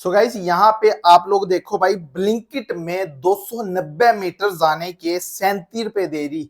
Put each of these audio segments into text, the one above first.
So guys यहाँ पे आप लोग देखो भाई, ब्लिंकिट में 290 मीटर जाने के 37 रुपए दे रही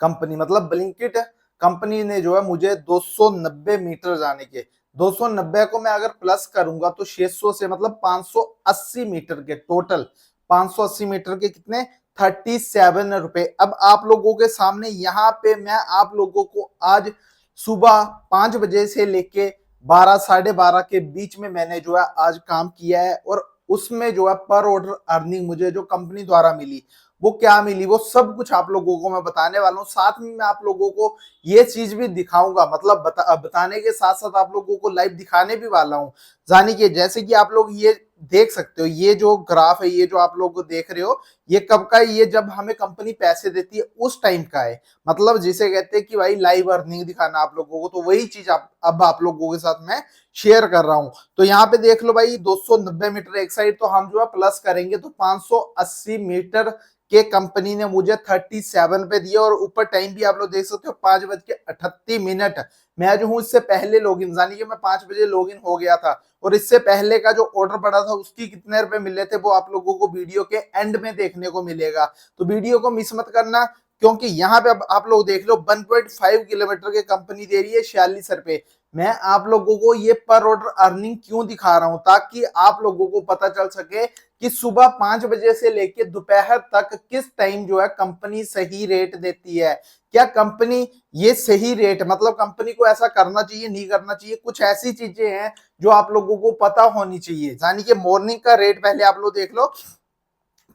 कंपनी। मतलब ब्लिंकिट कंपनी ने जो है मुझे 290 मीटर जाने के, 290 को मैं अगर प्लस करूंगा तो 600 से मतलब 580 मीटर के टोटल, 580 मीटर के कितने 37 रुपए। अब आप लोगों के सामने यहाँ पे मैं आप लोगों को आज सुबह 5 बजे से लेके 12 साढ़े 12 के बीच में मैंने जो है आज काम किया है, और उसमें जो है पर ऑर्डर अर्निंग मुझे जो कंपनी द्वारा मिली वो क्या मिली वो सब कुछ आप लोगों को मैं बताने वाला हूँ। साथ में मैं आप लोगों को ये चीज भी दिखाऊंगा, मतलब बताने के साथ साथ आप लोगों को लाइव दिखाने भी वाला हूँ। जानी कि जैसे कि आप लोग ये देख सकते हो, ये जो ग्राफ है, ये जो आप लोग देख रहे हो, ये कब का है? ये जब हमें कंपनी पैसे देती है उस टाइम का है। मतलब जिसे कहते हैं कि भाई लाइव अर्निंग दिखाना आप लोगों को, तो वही चीज अब आप लोगों के साथ मैं शेयर कर रहा हूं। तो यहाँ पे देख लो भाई, 290 मीटर एक साइड, तो हम जो है प्लस करेंगे तो 580 मीटर के कंपनी ने मुझे 37 पे दिया। और ऊपर टाइम भी आप लोग देख सकते हो 5:38। मैं जो हूँ इससे पहले लॉगिन, यानी कि मैं 5 बजे लॉगिन हो गया था, और इससे पहले का जो ऑर्डर पड़ा था उसकी कितने रुपए मिले थे वो आप लोगों को वीडियो के एंड में देखने को मिलेगा। तो वीडियो को मिस मत करना, क्योंकि यहाँ पे अब आप लोग देख लो 1.5 किलोमीटर के कंपनी दे रही है 46 रुपए। मैं आप लोगों को ये पर ऑर्डर अर्निंग क्यों दिखा रहा हूं, ताकि आप लोगों को पता चल सके कि सुबह 5 बजे से लेके दोपहर तक किस टाइम जो है कंपनी सही रेट देती है। क्या कंपनी ये सही रेट, मतलब कंपनी को ऐसा करना चाहिए नहीं करना चाहिए, कुछ ऐसी चीजें हैं जो आप लोगों को पता होनी चाहिए। यानी कि मॉर्निंग का रेट पहले आप लोग देख लो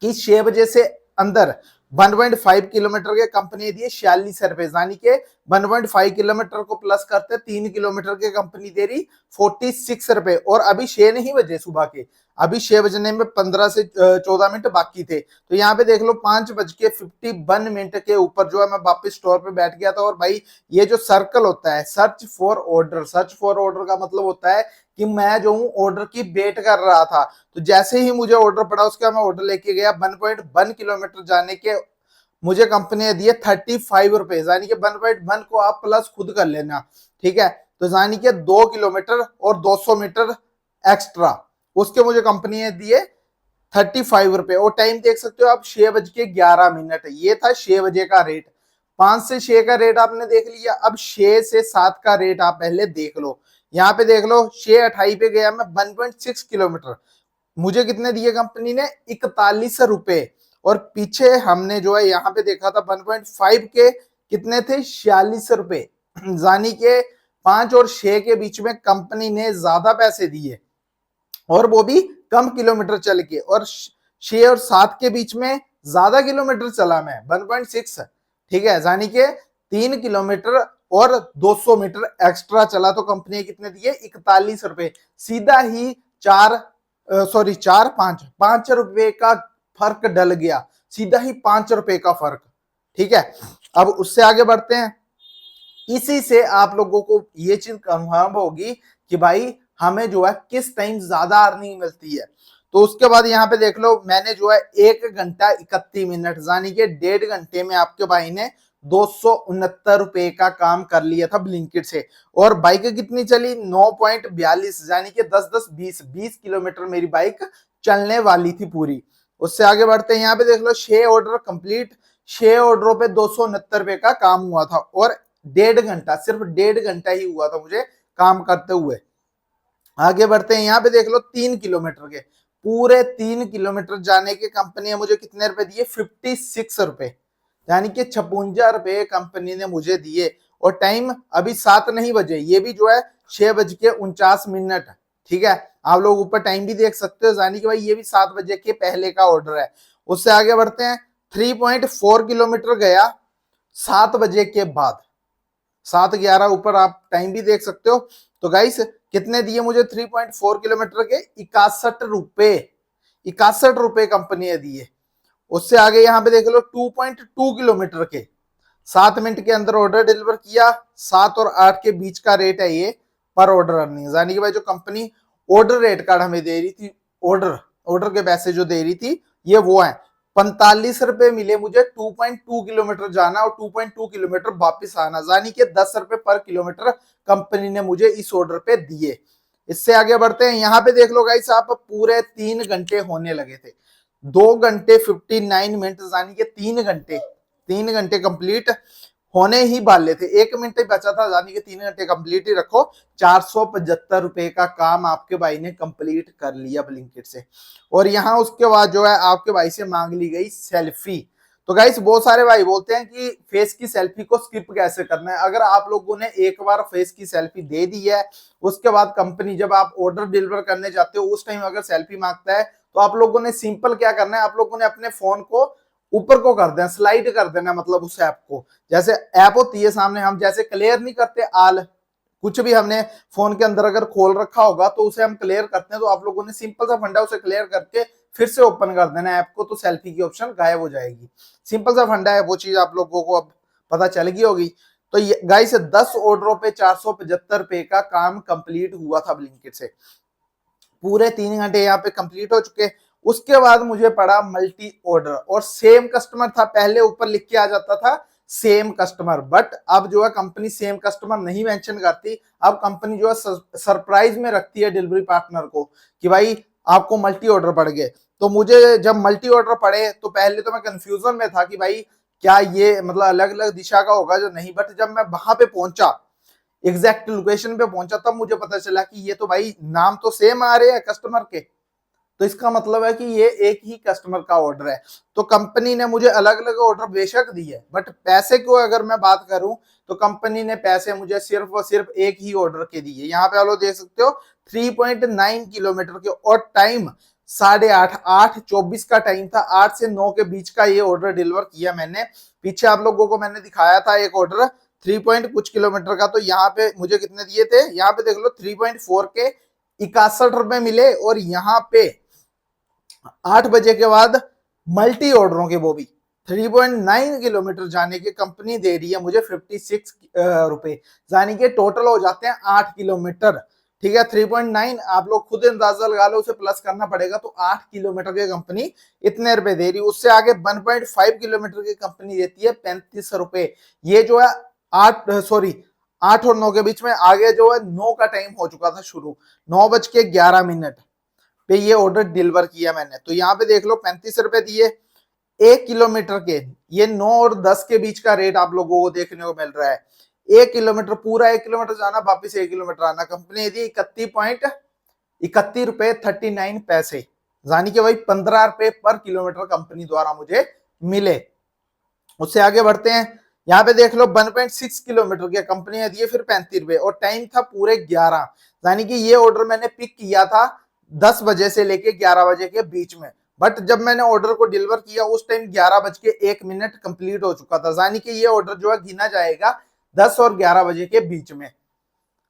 कि 6 बजे से अंदर 1.5 किलोमीटर के कंपनी दी है 46 रुपए, यानी कि 1.5 किलोमीटर को प्लस करते 3 किलोमीटर के कंपनी दे रही 46 रुपए। और अभी 6 नहीं बजे सुबह के, अभी 6 बजने में 15 से 14 मिनट बाकी थे। तो यहाँ पे देख लो 5:51 के ऊपर जो है मैं वापस स्टोर पे बैठ गया था। और भाई ये जो सर्कल होता है search for order, search for order का मतलब होता है कि मैं जो हूँ ऑर्डर की वेट कर रहा था। तो जैसे ही मुझे ऑर्डर पड़ा उसका मैं ऑर्डर लेके गया, 1.1 किलोमीटर जाने के मुझे कंपनी ने दिए 35 रुपए, यानी कि 1.1 को आप प्लस खुद कर लेना, ठीक है। तो यानी कि 2 किलोमीटर और 200 मीटर एक्स्ट्रा उसके मुझे कंपनी ने दिए 35 रुपए। और टाइम देख सकते हो आप 6:11। ये था 6 बजे का रेट। 5 से 6 का रेट आपने देख लिया, अब 6 से 7 का रेट आप पहले देख लो। यहाँ पे देख लो 6:28 पे गया मैं 1.6 किलोमीटर, मुझे कितने दिए कंपनी ने 41 रुपए। और पीछे हमने जो है यहाँ पे देखा था 1.5 के कितने थे 46 रुपए, यानी के 5 और 6 के बीच में कंपनी ने ज्यादा पैसे दिए, और वो भी कम किलोमीटर चल के। और 6 और 7 के बीच में ज्यादा किलोमीटर चला मैं 1.6, ठीक है, यानी कि 3 किलोमीटर और 200 मीटर एक्स्ट्रा चला, तो कंपनी ने कितने दिए 41 रुपए। सीधा ही 5 रुपए का फर्क डल गया, सीधा ही 5 रुपए का फर्क, ठीक है। अब उससे आगे बढ़ते हैं। इसी से आप लोगों को ये चीज कंफर्म होगी कि भाई हमें जो है किस टाइम ज्यादा अर्निंग मिलती है। तो उसके बाद यहाँ पे देख लो मैंने जो है 1 घंटा 31 मिनट, यानी कि 1.5 घंटे में आपके भाई ने 269 रुपए का काम कर लिया था ब्लिंकिट से। और बाइक कितनी चली 9.42, यानी कि 10-10 20 किलोमीटर मेरी बाइक चलने वाली थी पूरी। उससे आगे बढ़ते हैं, यहाँ पे देख लो 6 ऑर्डर कंप्लीट, 6 ऑर्डरों पे 269 रुपए का काम हुआ था। और 1.5 घंटा, सिर्फ 1.5 घंटा ही हुआ था मुझे काम करते हुए। आगे बढ़ते हैं, यहाँ पे देख लो 3 किलोमीटर के, पूरे 3 किलोमीटर जाने के कंपनी ने मुझे कितने रुपए दिए 56 रुपए, यानी कि 56 रुपए कंपनी ने मुझे दिए। और टाइम अभी 7 नहीं बजे, ये भी जो है 6:49, ठीक है। आप लोग ऊपर टाइम भी देख सकते हो, यानी कि भाई ये भी 7 बजे के पहले का ऑर्डर है। उससे आगे बढ़ते हैं, 3.4 किलोमीटर गया 7 बजे के बाद, 7:11 ऊपर आप टाइम भी देख सकते हो। तो गाइस कितने दिए मुझे 3.4 किलोमीटर के 61 रुपए, 61 रुपए कंपनी ने दिए। उससे आगे यहाँ पे देख लो 2.2 किलोमीटर के 7 मिनट के अंदर ऑर्डर डिलीवर किया, 7 और 8 के बीच का रेट है ये पर ऑर्डर अर्निंग, यानी कि भाई जो कंपनी ऑर्डर रेट कार्ड हमें दे रही थी, ऑर्डर ऑर्डर के पैसे जो दे रही थी ये वो है। 45 रुपए मिले मुझे 2.2 किलोमीटर जाना और 2.2 किलोमीटर वापिस आना, यानी कि 10 रुपए पर किलोमीटर कंपनी ने मुझे इस ऑर्डर पे दिए। इससे आगे बढ़ते हैं, यहाँ पे देख लो गाइस आप पूरे 3 घंटे होने लगे थे, 2 घंटे 59 मिनट, यानी कि 3 घंटे कंप्लीट होने ही वाले थे, 1 मिनट ही बचा था, यानी कि 3 घंटे कंप्लीट ही रखो। 475 रुपए का काम आपके भाई ने कंप्लीट कर लिया ब्लिंकिट से। और यहाँ उसके बाद जो है आपके भाई से मांग ली गई सेल्फी। तो गाइस बहुत सारे भाई बोलते हैं कि फेस की सेल्फी को स्किप कैसे करना है। अगर आप लोगों ने एक बार फेस की सेल्फी दे दी है, उसके बाद कंपनी जब आप ऑर्डर डिलीवर करने जाते हो उस टाइम अगर सेल्फी मांगता है, तो आप लोगों ने सिंपल क्या करना है, आप लोगों ने अपने फोन को ऊपर को कर देना, स्लाइड कर देना, मतलब उस ऐप को, जैसे ऐप होती है सामने, हम जैसे क्लियर नहीं करते आल, कुछ भी हमने फोन के अंदर अगर खोल रखा होगा तो उसे हम क्लियर करते हैं, तो आप लोगों ने सिंपल सा फंडा उसे क्लियर करके फिर से ओपन कर देना ऐप को, तो सेल्फी की ऑप्शन गायब हो जाएगी। सिंपल सा फंडा है, वो चीज आप लोगों को अब पता चल गई होगी। तो गाइस 10 ऑर्डरों पे 475 रुपए का काम कंप्लीट हुआ था ब्लिंकिट से, पूरे 3 घंटे यहाँ पे कंप्लीट हो चुके। उसके बाद मुझे पड़ा मल्टी ऑर्डर, और सेम कस्टमर था, पहले ऊपर लिख के आ जाता था सेम कस्टमर, बट अब जो है कंपनी सेम कस्टमर नहीं मेंशन करती, अब कंपनी जो है सरप्राइज में रखती है डिलीवरी पार्टनर को कि भाई आपको मल्टी ऑर्डर पड़ गए। तो मुझे जब मल्टी ऑर्डर पड़े तो पहले तो मैं कंफ्यूजन में था कि भाई क्या ये मतलब अलग अलग दिशा का होगा जो नहीं, बट जब मैं वहां पे पहुंचा, एग्जैक्ट लोकेशन पे पहुंचा, तब मुझे पता चला कि ये तो भाई नाम तो सेम आ रहे हैं कस्टमर के, तो इसका मतलब है कि ये एक ही कस्टमर का ऑर्डर है। तो कंपनी ने मुझे अलग अलग ऑर्डर बेशक दिए, बट पैसे को अगर मैं बात करूं तो कंपनी ने पैसे मुझे सिर्फ और सिर्फ एक ही ऑर्डर के दिए। यहाँ पे आप लोग देख सकते हो 3.9 किलोमीटर के, और टाइम 8:30, 8:24 का टाइम था, 8 से 9 के बीच का ये ऑर्डर डिलीवर किया मैंने। पीछे आप लोगों को मैंने दिखाया था एक ऑर्डर 3 पॉइंट कुछ किलोमीटर का, तो यहाँ पे मुझे कितने दिए थे, यहाँ पे देख लो 3.4 के 61 रुपए मिले, और यहाँ पे 8 बजे के बाद मल्टी ऑर्डरों के, वो भी 3.9 किलोमीटर जाने के कंपनी दे रही है मुझे 56 रुपए, यानी कि टोटल हो जाते हैं 8 किलोमीटर। ठीक है, 3.9 आप लोग खुद अंदाजा लगा लो, उसे प्लस करना पड़ेगा, तो 8 किलोमीटर की कंपनी इतने रुपए दे रही है। उससे आगे 1.5 किलोमीटर की कंपनी देती है 35 रुपए। ये जो है 8 और 9 के बीच में, आगे जो है 9 का टाइम हो चुका था शुरू, 9:11 पे ये ऑर्डर डिलीवर किया मैंने। तो यहाँ पे देख लो 35 रुपए दिए 1 किलोमीटर के, ये 9 और 10 के बीच का रेट आप लोगों को देखने को मिल रहा है। 1 किलोमीटर, पूरा 1 किलोमीटर जाना, वापिस 1 किलोमीटर आना, कंपनी दी 31.39 यानी कि भाई 15 रुपए पर किलोमीटर कंपनी द्वारा मुझे मिले। उससे आगे बढ़ते हैं, यहाँ पे देख लो 1.6 किलोमीटर की कंपनी ने दिए फिर 35 रुपए, और टाइम था पूरे 11, यानी कि ये ऑर्डर मैंने पिक किया था 10 बजे से लेके 11 बजे के बीच में, बट जब मैंने ऑर्डर को डिलीवर किया उस टाइम 11:01 कंप्लीट हो चुका था, यानी कि ये ऑर्डर जो है गिना जाएगा 10 और 11 बजे के बीच में।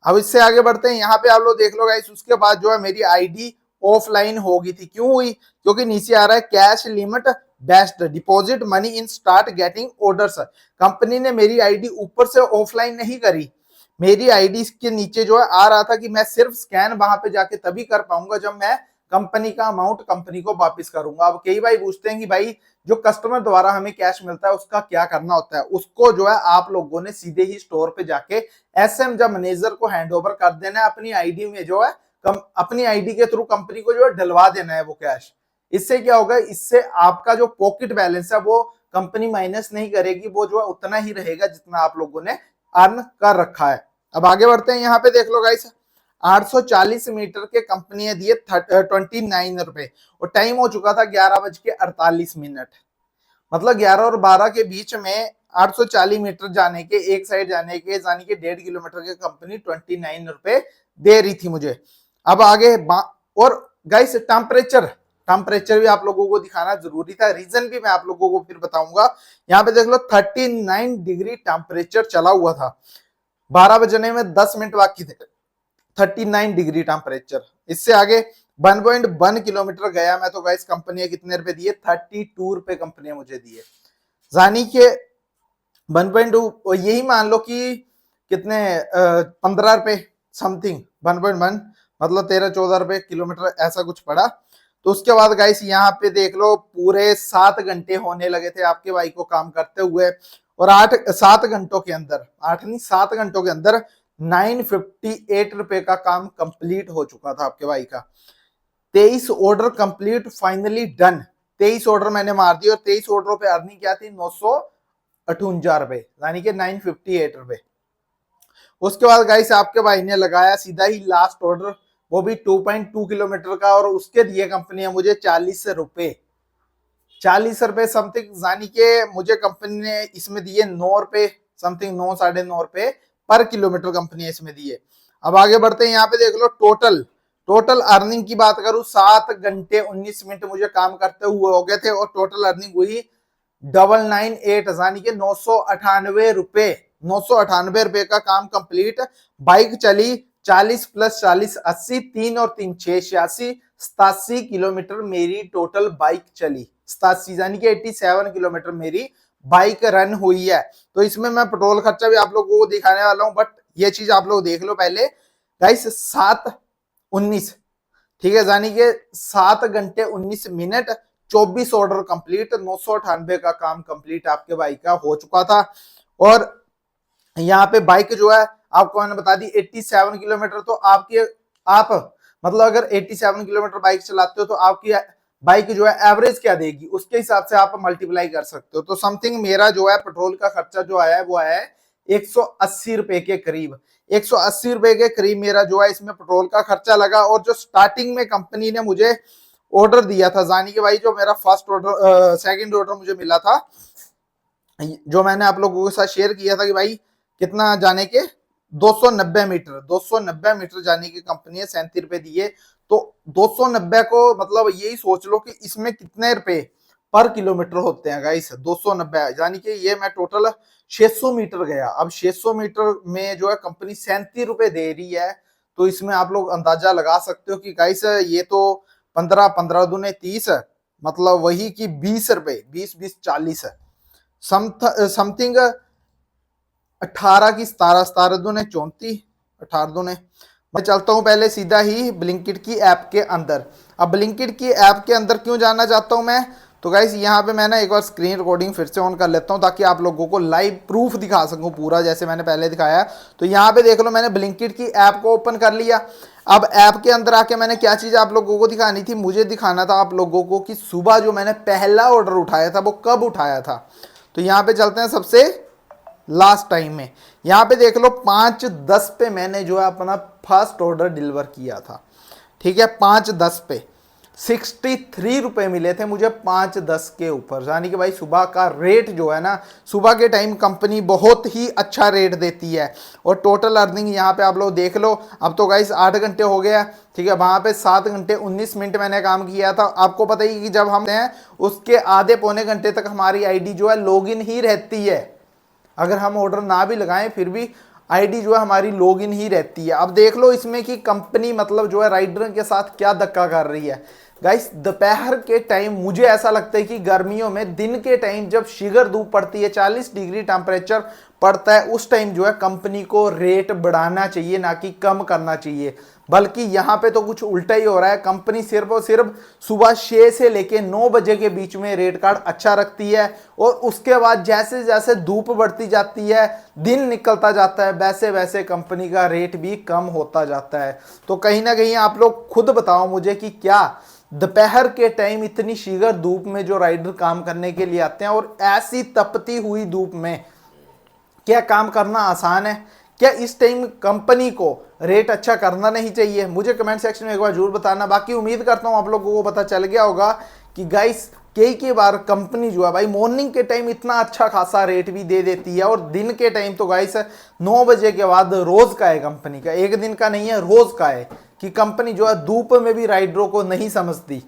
अब इससे आगे बढ़ते हैं, यहाँ पे आप लोग देख लो गाइस, उसके बाद जो है मेरी आईडी ऑफलाइन हो गई थी। क्यों हुई? क्योंकि नीचे आ रहा है cash limit best deposit money in start getting orders. Company ने मेरी आईडी ऊपर से ऑफलाइन नहीं करी, मेरी आईडी के नीचे जो है आ रहा था कि मैं सिर्फ स्कैन वहां पे जाके तभी कर पाऊंगा जब मैं कंपनी का अमाउंट कंपनी को वापस करूंगा। अब कई भाई पूछते हैं कि भाई जो कस्टमर द्वारा हमें कैश मिलता है उसका क्या करना होता है, उसको जो है आप लोगों ने सीधे ही स्टोर पे जाके एसएम जब मैनेजर को हैंड ओवर कर देना है, अपनी आईडी में जो है अपनी आईडी के थ्रू कंपनी को जो है डलवा देना है वो कैश। इससे क्या होगा, इससे आपका जो पॉकेट बैलेंस है वो कंपनी माइनस नहीं करेगी, वो जो है उतना ही रहेगा जितना आप लोगों ने अर्न कर रखा है। अब आगे बढ़ते हैं, यहाँ पे देख लो गाइस 840 मीटर के कंपनी ने दिए 29 रुपए, और टाइम हो चुका था 11:48, मतलब 11 और 12 के बीच में 840 मीटर जाने के, एक साइड जाने के, यानी कि 1.5 किलोमीटर के कंपनी 29 रुपए दे रही थी मुझे। अब आगे और गाइस टेम्परेचर भी आप लोगों को दिखाना जरूरी था, रीजन भी मैं आप लोगों को फिर बताऊंगा। यहाँ पे देख लो 39 डिग्री टेम्परेचर चला हुआ था, 12 बजने में 10 मिनट बाकी थे, 39 डिग्री टेम्परेचर। इससे आगे 1.1 किलोमीटर गया मैं, तो गाइस कंपनी ने कितने रुपए दिए, 32 रुपए कंपनी ने मुझे दिए, यानी कि 1.2, यही मान लो कि कितने 15 रुपए समथिंग, 1.1 मतलब 13-14 रुपए किलोमीटर ऐसा कुछ पड़ा। तो उसके बाद गाइस यहाँ पे देख लो पूरे 7 घंटे होने लगे थे आपके भाई को काम करते हुए, और 7 घंटों के अंदर, 8 नहीं 7 घंटों के अंदर ₹958 का काम कंप्लीट हो चुका था आपके भाई का। 23 order complete finally done. 23 order मैंने मार दिए और 23 ऑर्डरों पे अर्निंग क्या थी, ₹958, यानी कि ₹958। उसके बाद गाइस आपके भाई ने लगाया सीधा ही लास्ट ऑर्डर, वो भी 2.2 किलोमीटर का, और उसके दिए कंपनी है मुझे ₹40। ₹40 समथिंग, यानी कि मुझे कंपनी ने इसमें दिए ₹9 समथिंग, 9 साढ़े 9 पर किलोमीटर कंपनी इसमें दिए। अब आगे बढ़ते हैं, यहाँ पे देख लो टोटल अर्निंग की बात करूं, 7 घंटे 19 मिनट मुझे काम करते हुए हो गए थे और टोटल अर्निंग हुई 998, यानी कि ₹998। ₹998 का काम कंप्लीट। बाइक चली 40 प्लस 40 80, 3 और 3 6 86, 87 किलोमीटर मेरी टोटल बाइक चली। 87 यानी कि 87 किलोमीटर मेरी बाइक रन हुई है। तो इसमें मैं पेट्रोल खर्चा भी आप लोगों को दिखाने वाला हूं, बट ये चीज आप लोग देख लो पहले गाइस। 7:19, ठीक है, यानी कि 7 घंटे 19 मिनट 24 ऑर्डर कंप्लीट, 998 का काम कंप्लीट आपके बाइक का हो चुका था। और यहाँ पे बाइक जो है आपको मैंने बता दी 87 किलोमीटर, तो आप मतलब अगर 87 किलोमीटर बाइक चलाते हो तो आपकी बाइक जो है एवरेज क्या देगी, उसके हिसाब से आप मल्टीप्लाई कर सकते हो। तो समथिंग मेरा जो है पेट्रोल का खर्चा जो आया है वो आया है ₹180 के करीब। ₹180 के करीब मेरा जो है इसमें पेट्रोल का खर्चा लगा। और जो स्टार्टिंग में कंपनी ने मुझे ऑर्डर दिया था, जानी कि भाई जो मेरा फर्स्ट ऑर्डर सेकंड ऑर्डर मुझे मिला था, जो मैंने आप लोगों के साथ शेयर किया था कि भाई कितना जाने के 290 मीटर जाने की कंपनी है, ₹37 दिए। तो 290 को मतलब यही सोच लो कि इसमें कितने रुपए पर किलोमीटर होते हैं गाइस, 290, यानी कि ये मैं टोटल 600 मीटर गया। अब 600 मीटर में जो है कंपनी ₹37 दे रही है, तो इसमें आप लोग अंदाजा लगा सकते हो कि गाइस ये तो 15 15 दूने 30, मतलब वही कि ₹20, 20 20 40 है, समथिंग 18 की 17 17 दूने 34, 18 दूने। मैं चलता हूं पहले सीधा ही ब्लिंकिट की ऐप के अंदर। अब ब्लिंकिट की ऐप के अंदर क्यों जाना चाहता हूं मैं, तो गाइस यहाँ पे मैं ना एक बार स्क्रीन रिकॉर्डिंग फिर से ऑन कर लेता हूं ताकि आप लोगों को लाइव प्रूफ दिखा सकूं पूरा, जैसे मैंने पहले दिखाया। तो यहाँ पे देख लो मैंने ब्लिंकिट की ऐप को ओपन कर लिया। अब ऐप के अंदर आके मैंने क्या चीज़ आप लोगों को दिखानी थी, मुझे दिखाना था आप लोगों को कि सुबह जो मैंने पहला ऑर्डर उठाया था वो कब उठाया था। तो यहाँ पे चलते हैं सबसे लास्ट टाइम में। यहाँ पे देख लो 5:10 पे मैंने जो है अपना फर्स्ट ऑर्डर डिलीवर किया था, ठीक है। 5:10 पे ₹63 मिले थे मुझे 5:10 के ऊपर, यानी कि भाई सुबह का रेट जो है ना, सुबह के टाइम कंपनी बहुत ही अच्छा रेट देती है। और टोटल अर्निंग यहाँ पे आप लोग देख लो। अब तो गाइस 8 घंटे हो गया, ठीक है। वहाँ पे 7 घंटे 19 मिनट मैंने काम किया था। आपको पता ही कि जब हम हैं उसके आधे पौने घंटे तक हमारी आईडी जो है लॉगिन ही रहती है। अगर हम ऑर्डर ना भी लगाएं फिर भी आईडी जो है हमारी लॉगिन ही रहती है। अब देख लो इसमें कि कंपनी मतलब जो है राइडर के साथ क्या धक्का कर रही है गाइस। दोपहर के टाइम मुझे ऐसा लगता है कि गर्मियों में दिन के टाइम जब शिगर धूप पड़ती है, 40 डिग्री टेम्परेचर पड़ता है, उस टाइम जो है कंपनी को रेट बढ़ाना चाहिए, ना कि कम करना चाहिए। बल्कि यहाँ पे तो कुछ उल्टा ही हो रहा है। कंपनी सिर्फ और सिर्फ सुबह 6 से लेके 9 बजे के बीच में रेट कार्ड अच्छा रखती है, और उसके बाद जैसे जैसे धूप बढ़ती जाती है, दिन निकलता जाता है, वैसे वैसे कंपनी का रेट भी कम होता जाता है। तो कहीं ना कहीं आप लोग खुद बताओ मुझे कि क्या दोपहर के टाइम इतनी शीगर धूप में जो राइडर काम करने के लिए आते हैं और ऐसी तपती हुई धूप में क्या काम करना आसान है? क्या इस टाइम कंपनी को रेट अच्छा करना नहीं चाहिए? मुझे कमेंट सेक्शन में एक बार जरूर बताना। बाकी उम्मीद करता हूं आप लोगों को पता चल गया होगा कि गाइस कई बार कंपनी जो है भाई मॉर्निंग के टाइम इतना अच्छा खासा रेट भी दे देती है, और दिन के टाइम तो गाइस 9 बजे के बाद रोज का है कंपनी का, एक दिन का नहीं है, रोज का है कि कंपनी जो है धूप में भी राइडरों को नहीं समझती।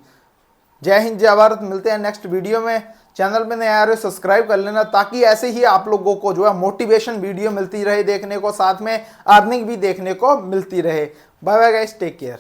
जय हिंद जय भारत, मिलते हैं नेक्स्ट वीडियो में। चैनल पे नए आ रहे हो सब्सक्राइब कर लेना ताकि ऐसे ही आप लोगों को जो है मोटिवेशन वीडियो मिलती रहे देखने को, साथ में अर्निंग भी देखने को मिलती रहे। Bye bye guys, take care.